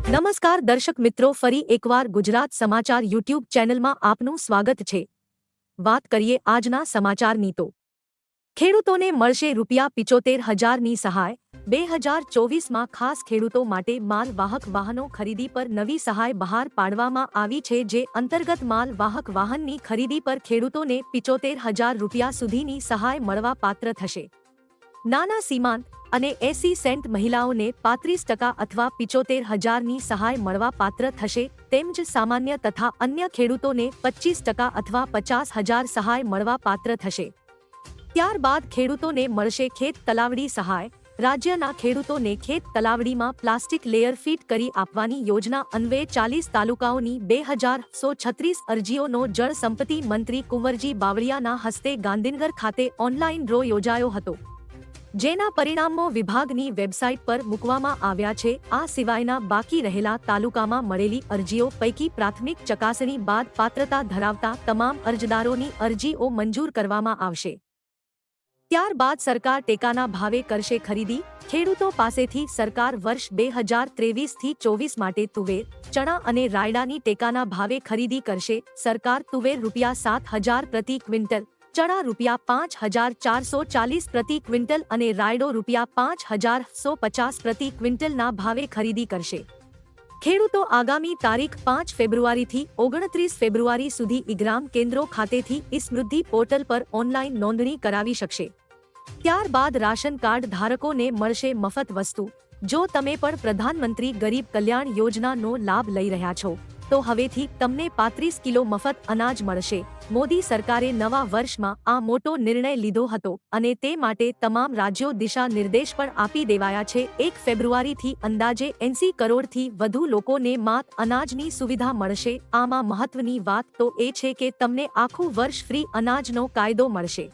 નમસ્કાર દર્શક મિત્રો, ફરી એકવાર ગુજરાત સમાચાર યુટ્યુબ ચેનલમાં આપનું સ્વાગત છે। વાત કરીએ આજના સમાચારની તો ખેડૂતોને મળશે ₹75,000ની સહાય। 2024માં ખાસ ખેડૂતો માટે માલવાહક વાહનો ખરીદી પર નવી સહાય બહાર પાડવામાં આવી છે, જે અંતર્ગત માલવાહક વાહનની ખરીદી પર ખેડૂતોને ₹75,000 સુધીની સહાય મળવા પાત્ર થશે। નાના સીમાંત અને 80 સેન્ટ મહિલાઓને 35% અથવા 75,000ની સહાય મળવા પાત્ર થશે, તેમજ સામાન્ય તથા અન્ય ખેડૂતોને 25% અથવા 50,000 સહાય મળવા પાત્ર થશે। ત્યારબાદ ખેડૂતોને મળશે ખેત તલાવડી સહાય। રાજ્યના ખેડૂતોને ખેત તલાવડીમાં પ્લાસ્ટિક લેયર ફિટ કરી આપવાની યોજના અન્વયે 40 તાલુકાઓની 2,136 અરજીઓનો જળ સંપત્તિ મંત્રી કુંવરજી બાવળિયાના હસ્તે ગાંધીનગર ખાતે ઓનલાઈન ડ્રો યોજાયો હતો, જેના પરિણામો વિભાગની વેબસાઇટ પર મૂકવામાં આવ્યા છે। આ સિવાયના બાકી રહેલા તાલુકામાં મળેલી અરજીઓ પૈકી પ્રાથમિક ચકાસણી બાદ પાત્રતા ધરાવતા તમામ અરજદારોની અરજીઓ મંજૂર કરવામાં આવશે। ત્યારબાદ સરકાર ટેકાના ભાવે કરશે ખરીદી। ખેડૂતો પાસેથી સરકાર વર્ષ 2023થી 24 માટે તુવેર, ચણા અને રાયડાની ટેકાના ભાવે ખરીદી કરશે। સરકાર તુવેર ₹7,000 પ્રતિ ક્વિન્ટલ, ચણા ₹5,440 પ્રતિ ક્વિન્ટલ અને રાયડો ₹5,150 પ્રતિ ક્વિન્ટલના ભાવે ખરીદી કરશે। ખેડૂતો આગામી તારીખ 5 ફેબ્રુઆરીથી 29 ફેબ્રુઆરી સુધી ઇગ્રામ કેન્દ્રો ખાતેથી ઇ-સમૃદ્ધિ પોર્ટલ પર ઓનલાઈન નોંધણી કરાવી શકશે। ત્યારબાદ રાશન કાર્ડ ધારકોને મળશે મફત વસ્તુ। જો તમે પણ પ્રધાનમંત્રી ગરીબ કલ્યાણ યોજનાનો લાભ લઈ રહ્યા છો, તો હવેથી તમને 35 કિલો મફત અનાજ મળશે। મોદી સરકારે નવા વર્ષમાં આ મોટો નિર્ણય લીધો હતો અને તે માટે તમામ રાજ્યો દિશા નિર્દેશ પણ આપી દેવાયા છે। 1 ફેબ્રુઆરીથી અંદાજે 80 કરોડથી વધુ લોકોને માત અનાજની સુવિધા મળશે। આમાં મહત્વની વાત તો એ છે કે તમને આખું વર્ષ ફ્રી અનાજનો કાયદો મળશે।